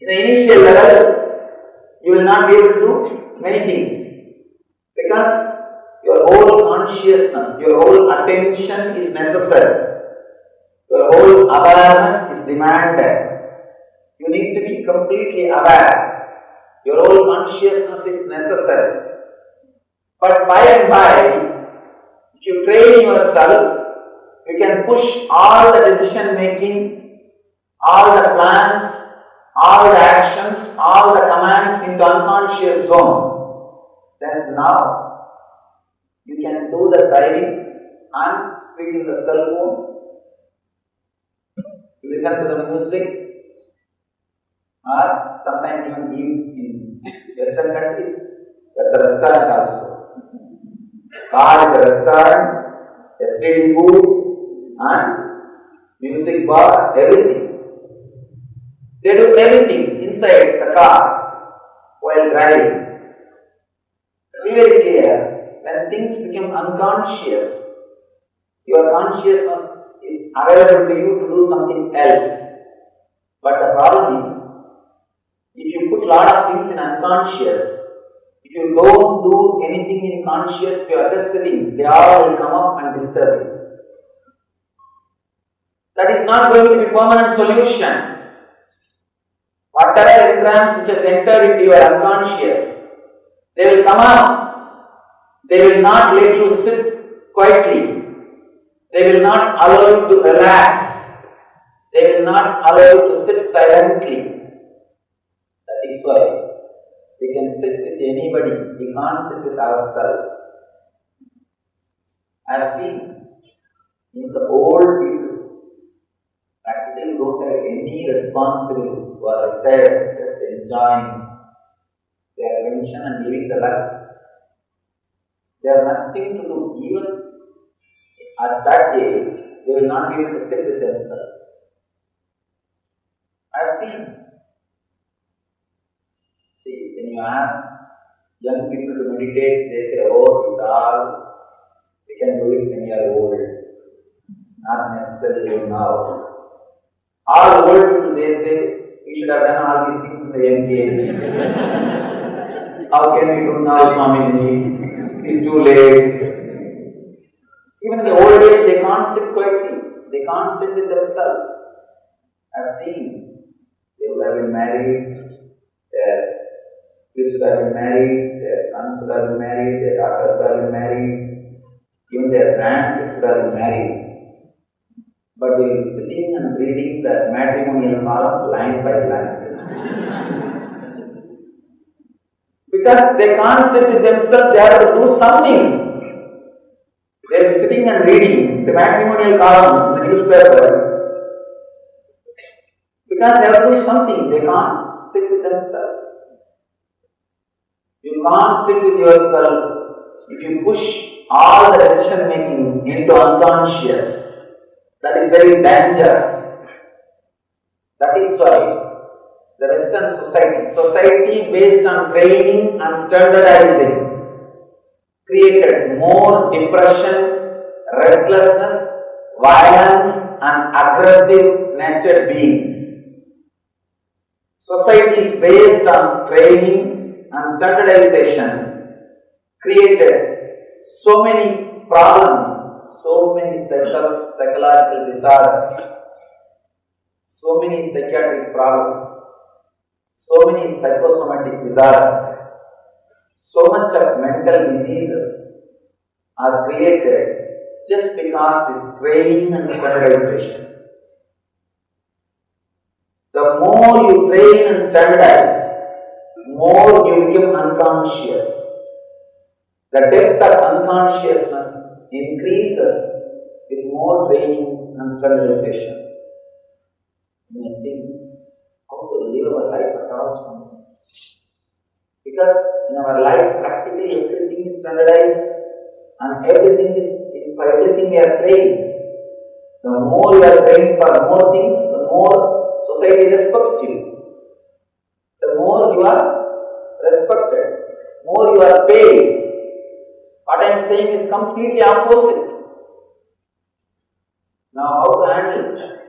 the initial level, you will not be able to do many things because your whole consciousness, your whole attention is necessary. Your whole awareness is demanded. You need to be completely aware. Your whole consciousness is necessary. But by and by, if you train yourself, you can push all the decision making, all the plans, all the actions, all the commands into unconscious zone. Then now, you can do the driving and speak in the cell phone, listen to the music, or sometimes even in Western countries, there's a restaurant also. Car is a restaurant, a steady food, and music bar, everything. They do everything inside the car while driving. Be very clear, when things become unconscious, your consciousness is available to you to do something else. But the problem is, if you put a lot of things in unconscious, if you don't do anything in conscious, if you are just sitting, they all will come up and disturb you. That is not going to be permanent solution. Whatever engrams which has entered into your unconscious, they will come up. They will not let you sit quietly. They will not allow you to relax. They will not allow you to sit silently. That is why we can sit with anybody, we can't sit with ourselves. I have seen in the old people, practically don't have any responsibility, who are retired, just enjoying their pension and living the life. They have nothing to do. Even at that age, they will not be able to sit with themselves. I have seen. See, when you ask young people to meditate, they say, oh, it's all, we can do it when you are old. Not necessarily now. All old people, they say, we should have done all these things in the young age. How can we do now, Swamiji? It's too late. Even in the old age, they can't sit quietly. They can't sit with themselves. I've seen. They would have been married. Their kids would have been married. Their sons would have been married. Their daughters would have been married. Even their grandkids would have been married. But they will be sitting and reading the matrimonial column line by line. Because they can't sit with themselves, they have to do something. They will be sitting and reading the matrimonial column in the newspapers. Because they have to do something, they can't sit with themselves. You can't sit with yourself if you push all the decision making into unconscious. That is very dangerous. That is why the Western society based on training and standardizing, created more depression, restlessness, violence and aggressive natured beings. Societies based on training and standardization created so many problems, so many psychological disorders, so many psychiatric problems, so many psychosomatic disorders, so much of mental diseases are created just because this training and standardization. The more you train and standardize, more you become unconscious. The depth of unconsciousness increases with more training and standardization. You may think, how to live our life at all? Because in our life, practically everything is standardized and everything for everything we are trained. The more you are trained for more things, the more society respects you. The more you are respected, more you are paid. What I am saying is completely opposite. Now, how to handle it?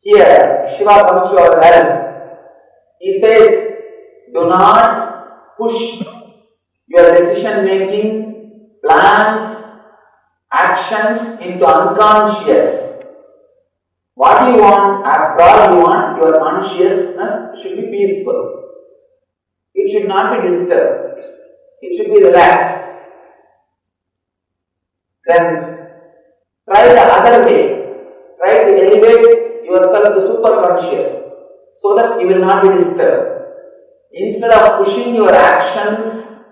Here, Shiva comes to our help He says, do not push your decision making, plans, actions into unconscious. What you want, after all you want, your consciousness should be peaceful. It should not be disturbed. It should be relaxed. Then try the other way. Try to elevate yourself to superconscious so that you will not be disturbed. Instead of pushing your actions,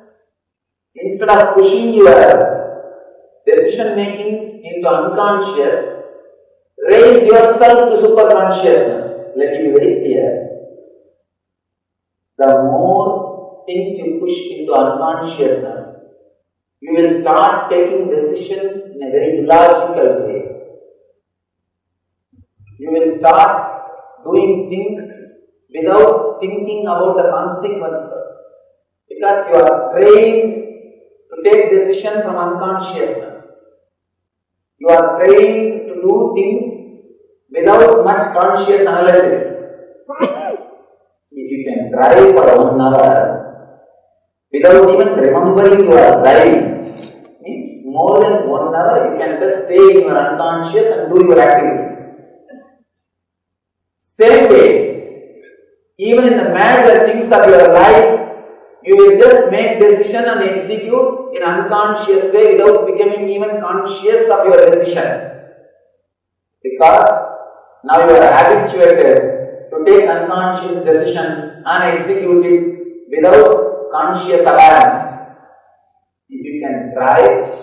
instead of pushing your decision makings into unconscious, raise yourself to superconsciousness. Let me be very clear. The more things you push into unconsciousness, you will start taking decisions in a very illogical way. You will start doing things without thinking about the consequences, because you are trained to take decision from unconsciousness. You are trained to do things without much conscious analysis. If you can drive for 1 hour without even remembering you are driving, means more than 1 hour you can just stay in your unconscious and do your activities. Same way, even in the major things of your life, you will just make decision and execute in unconscious way without becoming even conscious of your decision. Because now you are habituated to take unconscious decisions and execute it without conscious awareness. If you can drive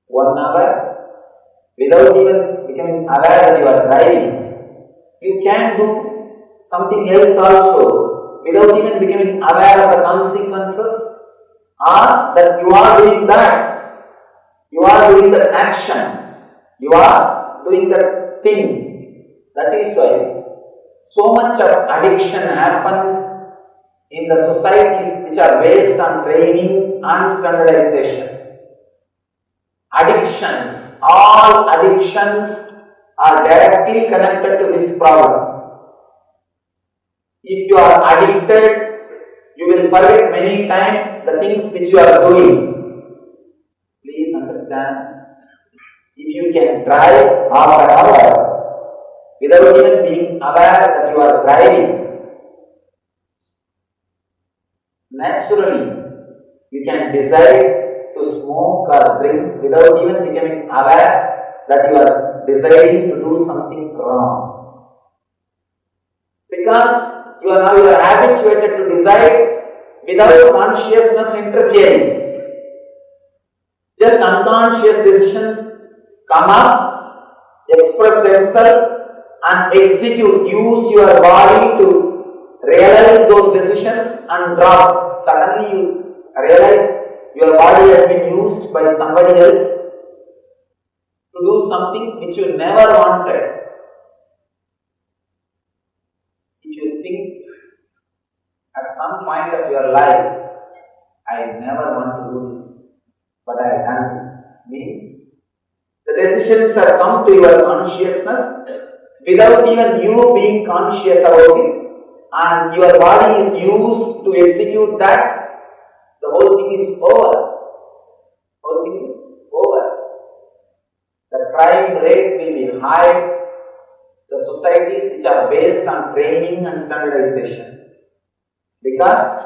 1 hour without even becoming aware that you are driving, you can do something else also without even becoming aware of the consequences, or that you are doing that. You are doing that action. You are doing that thing. That is why so much of addiction happens in the societies which are based on training and standardization. Addictions, all addictions are directly connected to this problem. If you are addicted, you will forget many times the things which you are doing. Please understand, if you can drive half an hour without even being aware that you are driving, naturally you can decide to smoke or drink without even becoming aware that you are deciding to do something wrong. Because you are habituated to decide without consciousness interfering. Just unconscious decisions come up, express themselves and execute. Use your body to realize those decisions and drop. Suddenly you realize your body has been used by somebody else to do something which you never wanted. If you think at some point of your life, I never want to do this, but I have done this, means the decisions have come to your consciousness without even you being conscious about it, and your body is used to execute that. The whole thing is over. Whole thing is over. The crime rate will be high. The societies which are based on training and standardization, because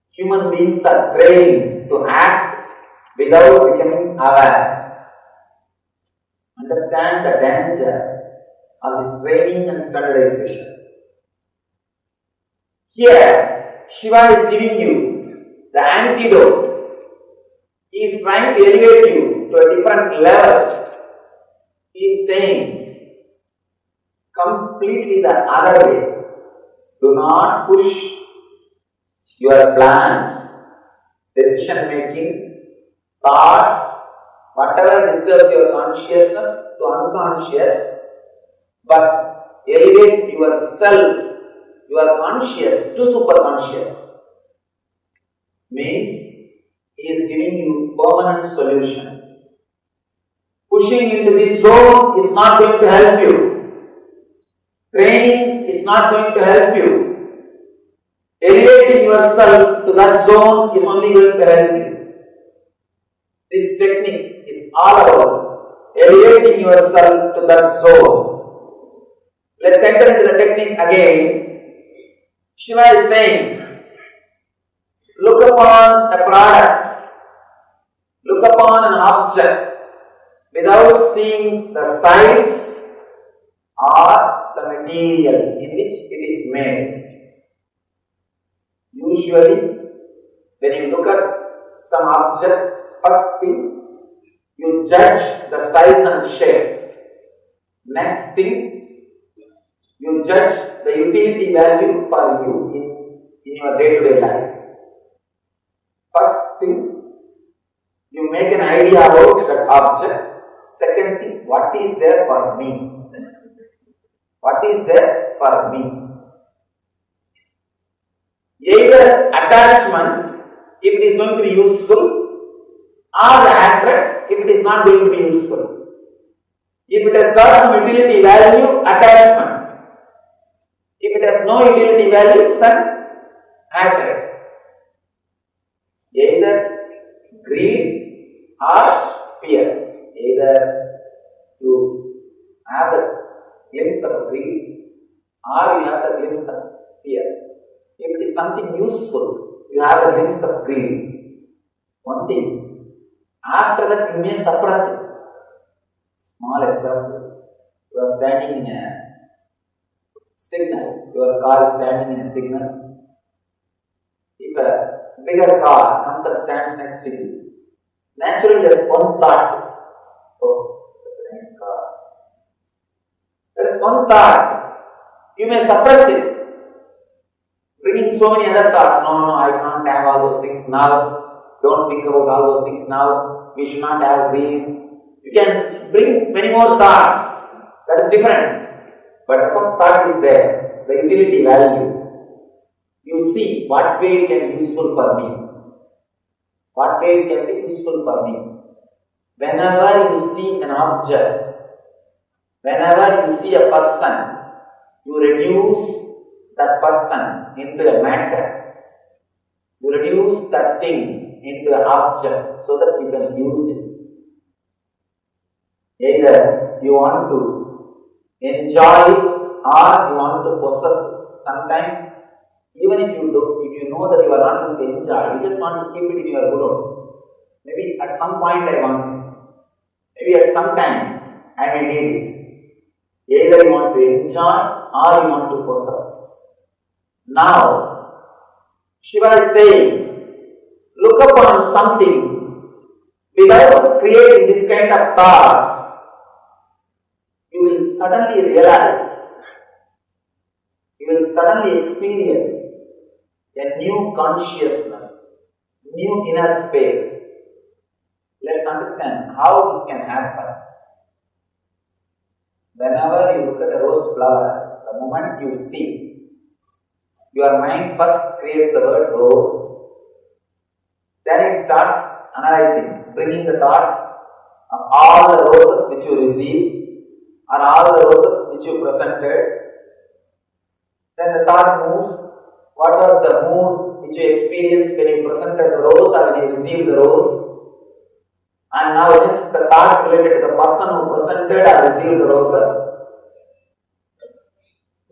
human beings are trained to act without becoming aware. Understand the danger of this training and standardization. Here, Shiva is giving you the antidote. He is trying to elevate you to a different level. He is saying completely the other way. Do not push your plans, decision making, thoughts, whatever disturbs your consciousness to unconscious, but elevate yourself, your conscious to superconscious. Means he is giving you permanent solution. Pushing into this zone is not going to help you. Training is not going to help you. Elevating yourself to that zone is only going to help you. This technique is all about elevating yourself to that zone. Let's enter into the technique again. Shiva is saying, look upon a product, look upon an object without seeing the size or the material in which it is made. Usually, when you look at some object, first thing, you judge the size and shape. Next thing, you judge the utility value for you in your day-to-day life. First thing, you make an idea about that object. Second thing, what is there for me? What is there for me? Either attachment, if it is going to be useful, or the attract, if it is not going to be useful. If it has got some utility value, attachment. If it has no utility value, it's an attract. Either greed or fear. Either you have a glimpse of greed or you have a glimpse of fear. If it is something useful, you have a glimpse of greed. One thing. After that, you may suppress it. Small example. You are standing in a signal. Your car is standing in a signal. If a bigger car comes and stands next to you, naturally there is one thought. Oh, that's a nice car. There is one thought. You may suppress it. Bringing so many other thoughts. No, I can't have all those things now. Don't think about all those things now. We should not have greed. You can bring many more thoughts. That is different. But the first thought is there. The utility value. You see what way it can be useful for me. What way it can be useful for me. Whenever you see an object, whenever you see a person, you reduce that person into a matter. You reduce that thing into an object so that you can use it. Either you want to enjoy it or you want to possess it. Sometimes, even if you know that you are not going to enjoy, you just want to keep it in your room. Maybe at some point I want it. Maybe at some time I may need it. Either you want to enjoy or you want to possess. Now, Shiva is saying, look upon something without creating this kind of thoughts. You will suddenly realize, you will suddenly experience a new consciousness, new inner space. Let's understand how this can happen. Whenever you look at a rose flower, the moment you see, your mind first creates the word rose, then it starts analyzing, bringing the thoughts of all the roses which you received or all the roses which you presented. Then the thought moves, what was the mood which you experienced when you presented the rose or when you received the rose? And now next the thoughts related to the person who presented or received the roses.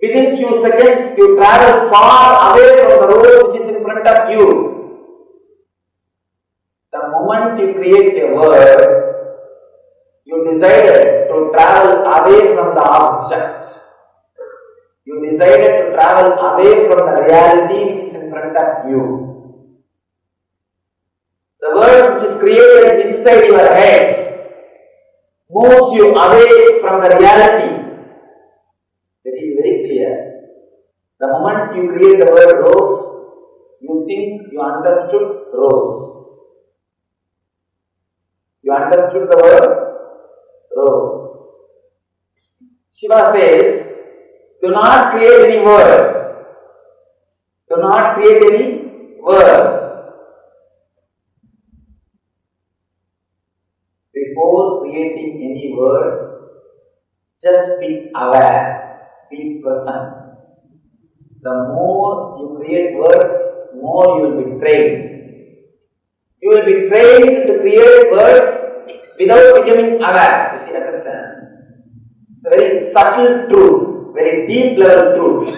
Within few seconds, you travel far away from the rose which is in front of you. The moment you create a word, you decided to travel away from the object. You decided to travel away from the reality which is in front of you. The words which is created inside your head moves you away from the reality. The moment you create the word rose, you think you understood rose. You understood the word rose. Shiva says, do not create any word. Do not create any word. Before creating any word, just be aware, be present. the more you create words, more you will be trained. You will be trained to create words without becoming aware. You see, understand? It's a very subtle truth, very deep level truth.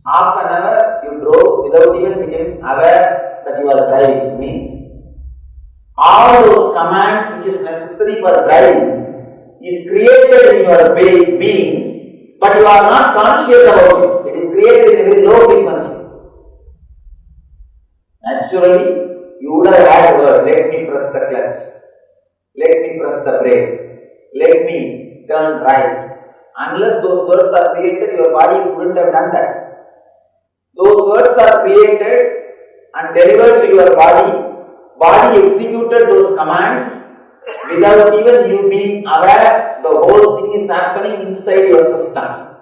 Half an hour you drove without even becoming aware that you are driving. Means all those commands which is necessary for driving is created in your being, but you are not conscious about it. It is created in a very low frequency. Naturally, you would have had a word, let me press the clutch, let me press the brake, let me turn right. Unless those words are created, your body wouldn't have done that. Those words are created and delivered to your body. Body executed those commands without even you being aware. The whole thing is happening inside your system.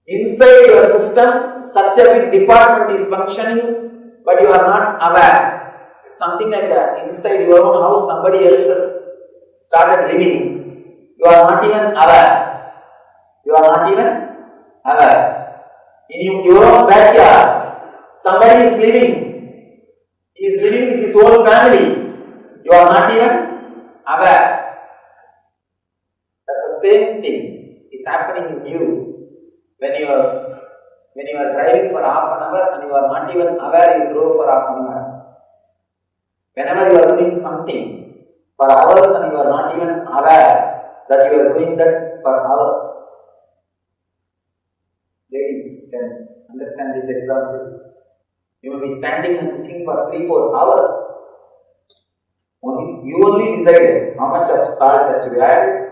Inside your system, such a big department is functioning, but you are not aware. It's something like that. Inside your own house, somebody else has started living. You are not even aware. You are not even aware. In your own backyard, somebody is living. He is living with his whole family. You are not even aware. That's the same thing is happening in you. When you are driving for half an hour and you are not even aware you drove for half an hour. Whenever you are doing something for hours and you are not even aware that you are doing that for hours. Ladies can understand this example. You will be standing and cooking for 3-4 hours. You only decided how much of salt has to be added,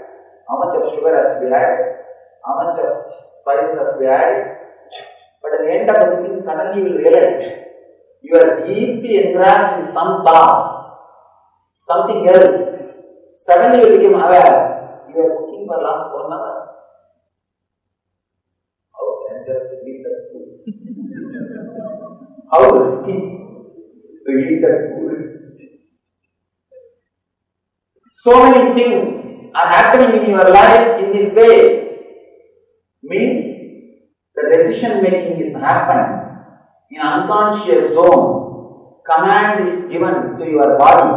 how much of sugar has to be added, how much of spices has to be added. But at the end of the cooking, suddenly you will realize you are deeply engrossed in some thoughts, something else. Suddenly you become aware you are cooking for last 1 hour. Just to eat that food. How risky to eat that food. So many things are happening in your life in this way. Means the decision making is happening in unconscious zone. Command is given to your body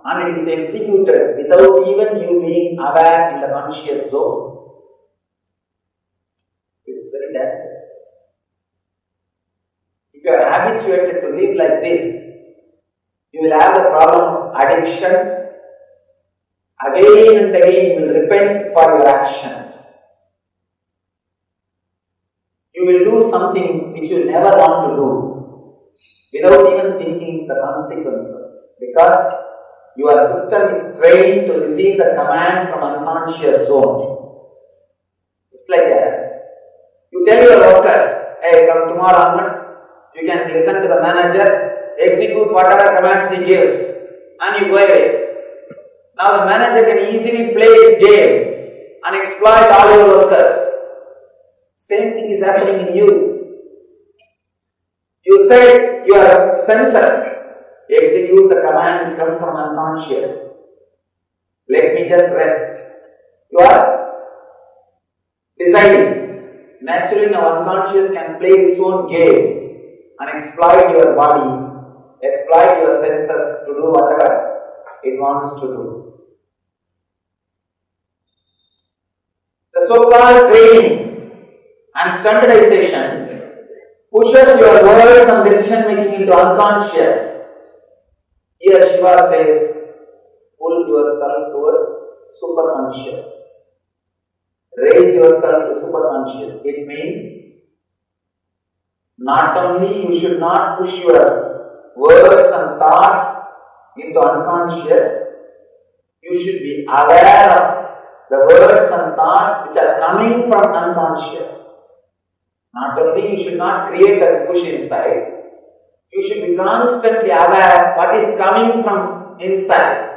and it is executed without even you being aware in the conscious zone. It's very dangerous. If you are habituated to live like this, you will have the problem of addiction. Again and again you will repent for your actions. You will do something which you never want to do without even thinking the consequences, because your system is trained to receive the command from unconscious zone. It's like that. You tell your workers, hey, from tomorrow onwards, you can listen to the manager, execute whatever commands he gives, and you go away. Now the manager can easily play his game and exploit all your workers. Same thing is happening in you. You said your senses, execute the command which comes from unconscious. Let me just rest. You are deciding. Naturally, now unconscious can play its own game and exploit your body, exploit your senses to do whatever it wants to do. The so-called training and standardization pushes your words and decision making into unconscious. Here Shiva says, pull yourself towards superconscious. Raise yourself to superconscious. It means not only you should not push your words and thoughts into unconscious, you should be aware of the words and thoughts which are coming from unconscious. Not only you should not create a push inside, you should be constantly aware what is coming from inside.